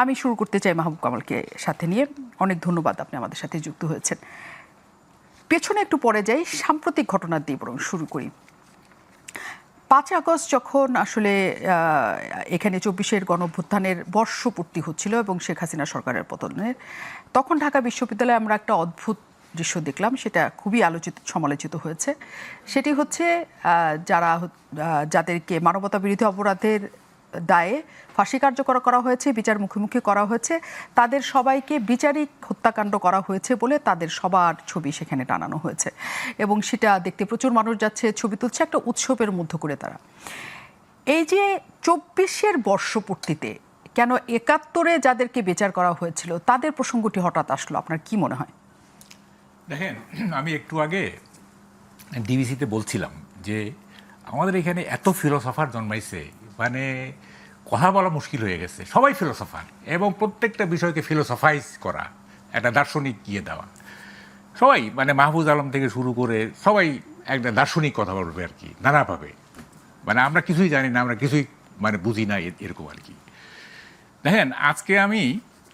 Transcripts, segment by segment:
আমি শুরু করতে চাই মাহবুব কামালকে সাথে নিয়ে। অনেক ধন্যবাদ, আপনি আমাদের সাথে যুক্ত হয়েছেন। পেছনে একটু পরে যাই, সাম্প্রতিক ঘটনা দিয়ে বরং শুরু করি। 5 আগস্ট যখন আসলে এখানে 24-এর গণঅভ্যুত্থানের বর্ষপূর্তি হচ্ছিল এবং শেখ হাসিনা সরকারের পতনের, তখন ঢাকা বিশ্ববিদ্যালয়ে আমরা একটা অদ্ভুত দৃশ্য দেখলাম, সেটা খুবই সমালোচিত হয়েছে। সেটি হচ্ছে যাদেরকে মানবতা বিরোধী অপরাধের দায়ে ফাঁসি কার্যকর করা হয়েছে, বিচার মুখোমুখি করা হয়েছে, তাদের সবাইকে বিচারিক হত্যাকাণ্ড করা হয়েছে বলে তাদের সবার ছবি সেখানে টানানো হয়েছে এবং সেটা দেখতে প্রচুর মানুষ যাচ্ছে, ছবি তুলছে, একটা উৎসবের মধ্য করে তারা। এই যে 24-এর বর্ষপূর্তিতে কেন 71-এ যাদেরকে বিচার করা হয়েছিল তাদের প্রসঙ্গটি হঠাৎ আসলো, আপনার কি মনে হয়? দেখেন, আমি একটু আগে ডিবিসিতে বলছিলাম যে আমাদের এখানে এত ফিলোসফার জন্মাইছে, মানে কথা বলা মুশকিল হয়ে গেছে। সবাই ফিলোসফার এবং প্রত্যেকটা বিষয়কে ফিলোসফাইজ করা, একটা দার্শনিক গিয়ে দেওয়া। সবাই মানে মাহফুজ আলম থেকে শুরু করে সবাই একটা দার্শনিক কথা বলবে আর কি, নানাভাবে। মানে আমরা কিছুই জানি না, আমরা কিছুই মানে বুঝি না, এরকম আর কি। দেখেন, আজকে আমি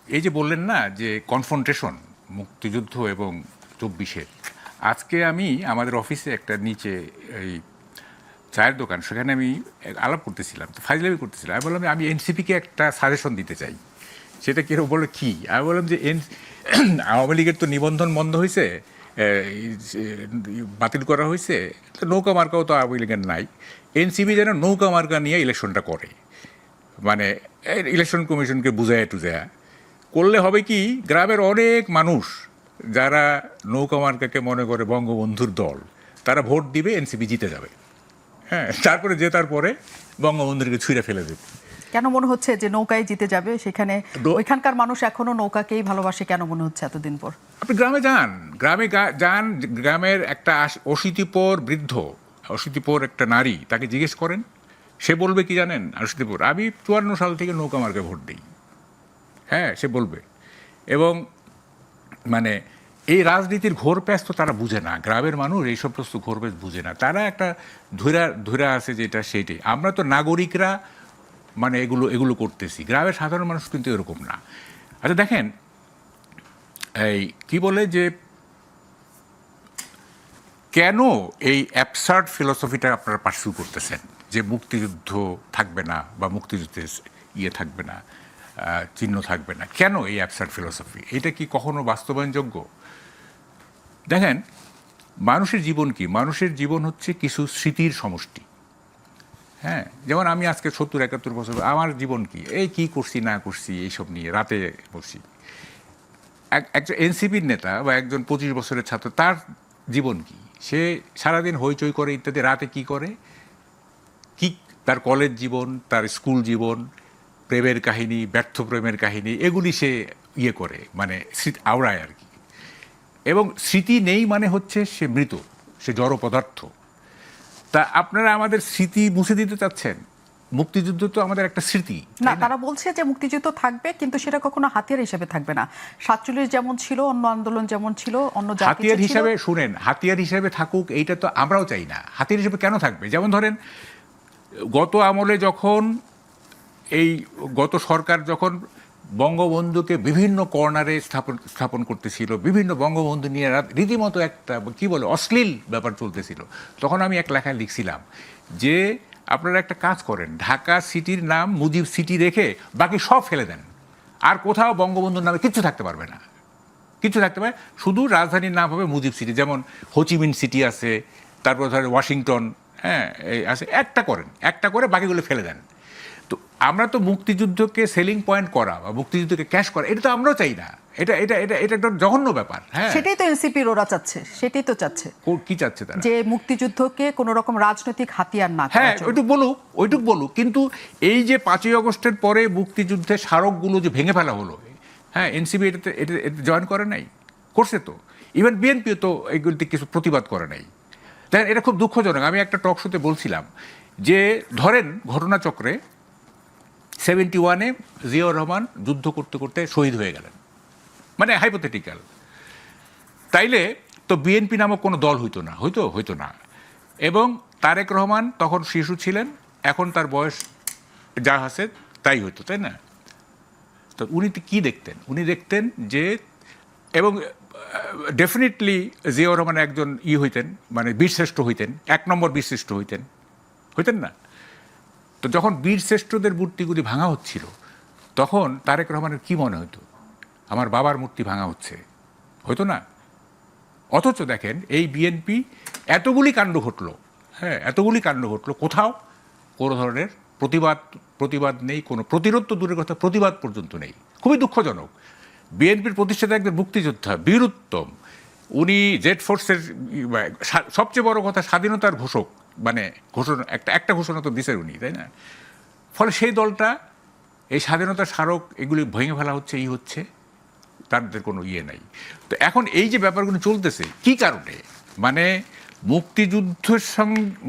এই যে বললেন না যে কনফ্রন্টেশন মুক্তিযুদ্ধ এবং 24-এর, আজকে আমি আমাদের অফিসে একটা নিচে এই চায়ের দোকান, সেখানে আমি আলাপ করতেছিলাম, তো ফাইজলামি করতেছিলাম। আমি বললাম আমি এনসিপিকে একটা সাজেশন দিতে চাই। সেটা কেউ বললো কি? আমি বললাম যে আওয়ামী লীগের তো নিবন্ধন বন্ধ হয়েছে, বাতিল করা হয়েছে, তো নৌকা মার্কাও তো আওয়ামী লীগের নাই। এনসিপি যেন নৌকা মার্কা নিয়ে ইলেকশনটা করে, মানে ইলেকশন কমিশনকে বুঝায় টুজায়া করলে হবে কি, গ্রামের অনেক মানুষ যারা নৌকা মার্কাকে মনে করে বঙ্গবন্ধুর দল, তারা ভোট দিবে, এনসিপি জিতে যাবে। হ্যাঁ, তারপরে জেতার পরে বঙ্গবন্ধুকে ছুঁড়ে ফেলে দেবে। কেন মনে হচ্ছে যে নৌকায় জিতে যাবে? সেখানে ওইখানকার মানুষ এখনো নৌকাকেই ভালোবাসে, কেন মনে হচ্ছে এতদিন পর? আপনি গ্রামে যান, গ্রামের একটা অশীতিপর বৃদ্ধ, অশীতিপর একটা নারী, তাকে জিজ্ঞেস করেন, সে বলবে কি জানেন? অশীতিপর, আমি 54 সাল থেকে নৌকা মার্কে ভোট দিই। হ্যাঁ, সে বলবে। এবং মানে এই রাজনীতির ঘোর প্যাঁচ তো তারা বুঝে না, গ্রামের মানুষ এই সমস্ত ঘোর প্যাঁচ বুঝে না, তারা একটা ধৈরা আছে যেটা সেইটাই। আমরা তো নাগরিকরা মানে এগুলো করতেছি, গ্রামের সাধারণ মানুষ কিন্তু এরকম না। আচ্ছা দেখেন, এই কি বলে যে কেন এই অ্যাবসার্ড ফিলসফিটা আপনারা পার্সিউ করতেছেন যে মুক্তিযুদ্ধ থাকবে না বা মুক্তিযুদ্ধের থাকবে না, চিহ্ন থাকবে না? কেন এই অ্যাবসার্ড ফিলসফি? এটা কি কখনো বাস্তবায়নযোগ্য? দেখেন, মানুষের জীবন কি? মানুষের জীবন হচ্ছে কিছু স্মৃতির সমষ্টি। হ্যাঁ, যেমন আমি আজকে 70-71 বছর, আমার জীবন কি, এই কি করছি না করছি এইসব নিয়ে রাতে বসি। একজন এনসিপির নেতা বা একজন 25 বছরের ছাত্র, তার জীবন কি? সে সারাদিন হইচই করে ইত্যাদি, রাতে কি করে, কি তার কলেজ জীবন, তার স্কুল জীবন, প্রেমের কাহিনী, ব্যর্থ প্রেমের কাহিনী, এগুলি সে করে, মানে আওড়ায় আর কি। এবং স্মৃতি নেই মানে হচ্ছে সে মৃত, সে জড় পদার্থ। তা আপনারা আমাদের স্মৃতি মুছে দিতে চাচ্ছেন? মুক্তিযুদ্ধ তো আমাদের একটা স্মৃতি না, তারা বলছে যে মুক্তিযুদ্ধ থাকবে, কিন্তু সেটা কখনো হাতিয়ার হিসেবে থাকবে না। 47 যেমন ছিল, অন্য আন্দোলন যেমন ছিল, অন্য হাতিয়ার হিসাবে, শুনেন, হাতিয়ার হিসেবে থাকুক, এইটা তো আমরাও চাই না। হাতিয়ার হিসেবে কেন থাকবে? যেমন ধরেন, গত আমলে যখন গত সরকার যখন বঙ্গবন্ধুকে বিভিন্ন কর্নারে স্থাপন করতেছিল, বিভিন্ন বঙ্গবন্ধু নিয়ে রীতিমতো একটা কি বলে অশ্লীল ব্যাপার চলতেছিল, তখন আমি এক লেখায় লিখছিলাম যে আপনারা একটা কাজ করেন, ঢাকা সিটির নাম মুজিব সিটি রেখে বাকি সব ফেলে দেন, আর কোথাও বঙ্গবন্ধুর নামে কিচ্ছু থাকতে পারবে না, কিছু থাকতে পারে, শুধু রাজধানীর নাম হবে মুজিব সিটি। যেমন হোচিমিন সিটি আছে, তারপর ধরেন ওয়াশিংটন, হ্যাঁ আছে, একটা করে বাকিগুলো ফেলে দেন। তো আমরা তো মুক্তিযুদ্ধকে সেলিং পয়েন্ট করা বা মুক্তিযুদ্ধকে ক্যাশ করা, এটা তো আমরাও চাই না। এটা এটা এটা এটা একটা জঘন্য ব্যাপার। হ্যাঁ, সেটাই তো এনসিপির ওরা চাচ্ছে, সেটাই তো চাচ্ছে। কি চাচ্ছে তারা? যে মুক্তিযুদ্ধকে কোনো রকম রাজনৈতিক হাতিয়ার না। হ্যাঁ, ওইটুক বলুক, কিন্তু এই যে 5ই আগস্টের পরে মুক্তিযুদ্ধের স্মারকগুলো যে ভেঙে ফেলা হলো, হ্যাঁ, এনসিপি এটা জয়েন করে নাই, করছে তো। ইভেন বিএনপিও তো এইগুলিতে কিছু প্রতিবাদ করে নাই। দেখেন, এটা খুব দুঃখজনক। আমি একটা টক শোতে বলছিলাম যে ধরেন ঘটনাচক্রে 71-এ জিয়াউর রহমান যুদ্ধ করতে করতে শহীদ হয়ে গেলেন, মানে হাইপোথেটিক্যাল, তাইলে তো বিএনপি নামক কোনো দল হইতো না। এবং তারেক রহমান তখন শিশু ছিলেন, এখন তার বয়স যা আছে তাই হইতো, তাই না? তো উনি কি দেখতেন? উনি দেখতেন যে, এবং ডেফিনেটলি জিয়াউর রহমান একজন হইতেন, মানে বীরশ্রেষ্ঠ হইতেন, 1 নম্বর বীরশ্রেষ্ঠ হইতেন না? তো যখন বীরশ্রেষ্ঠদের মূর্তিগুলি ভাঙা হচ্ছিল, তখন তারেক রহমানের কি মনে হতো? আমার বাবার মূর্তি ভাঙা হচ্ছে, হয়তো না? অথচ দেখেন এই বিএনপি এতগুলি কাণ্ড ঘটলো, হ্যাঁ, এতগুলি কাণ্ড ঘটলো, কোথাও কোনো ধরনের প্রতিবাদ নেই, কোনো প্রতিরোধ তো দূরের কথা, প্রতিবাদ পর্যন্ত নেই। খুবই দুঃখজনক। বিএনপির প্রতিষ্ঠাতা একজন মুক্তিযোদ্ধা, বীরুত্তম, উনি জেড ফোর্সের সবচেয়ে বড় কথা স্বাধীনতার ঘোষক, মানে ঘোষণা একটা ঘোষণা তো দিছেন উনি, তাই না? ফলে সেই দলটা এই স্বাধীনতার স্মারক এগুলি ভেঙে ফেলা হচ্ছে, হচ্ছে, তাদের কোনো নাই। তো এখন এই যে ব্যাপারগুলো চলতেছে কি কারণে, মানে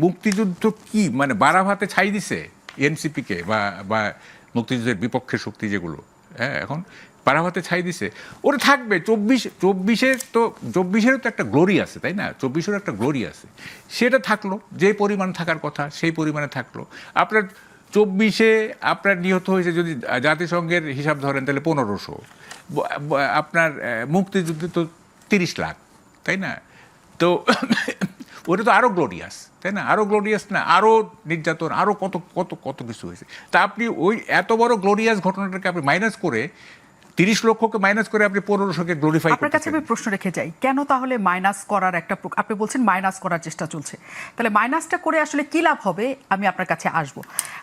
মুক্তিযুদ্ধ কি মানে বারাভাতে ছাই দিছে এনসিপিকে বা মুক্তিযুদ্ধের বিপক্ষের শক্তি যেগুলো, হ্যাঁ, এখন বারাভাতে ছাই দিছে। ওরা থাকবে 24-এরও তো একটা গ্লোরি আছে, তাই না? 24-এরও একটা গ্লোরি আছে, সেটা থাকলো, যে পরিমাণ থাকার কথা সেই পরিমাণে থাকলো। আপনার 24-এ আপনার নিহত হয়েছে যদি জাতিসংঘের হিসাব ধরেন তাহলে 1500, আপনার মুক্তিযুদ্ধে তো 30 লাখ, তাই না? তো ওটা তো আরো গ্লোরিয়াস, তাই না? আরো গ্লোরিয়াস না, আরো নির্যাতন, আরো কত কত কত কিছু হয়েছে। তা আপনি ওই এত বড় গ্লোরিয়াস ঘটনাটাকে আপনি মাইনাস করে, 30 লক্ষকে মাইনাস করে আপনি 1500কে গ্লোরিফাই করতে। আপনার কাছে আমি প্রশ্ন রেখে যাই, কেন তাহলে মাইনাস করার আপনি বলছেন মাইনাস করার চেষ্টা চলছে, তাহলে মাইনাসটা করে আসলে কি লাভ হবে? আমি আপনার কাছে আসব।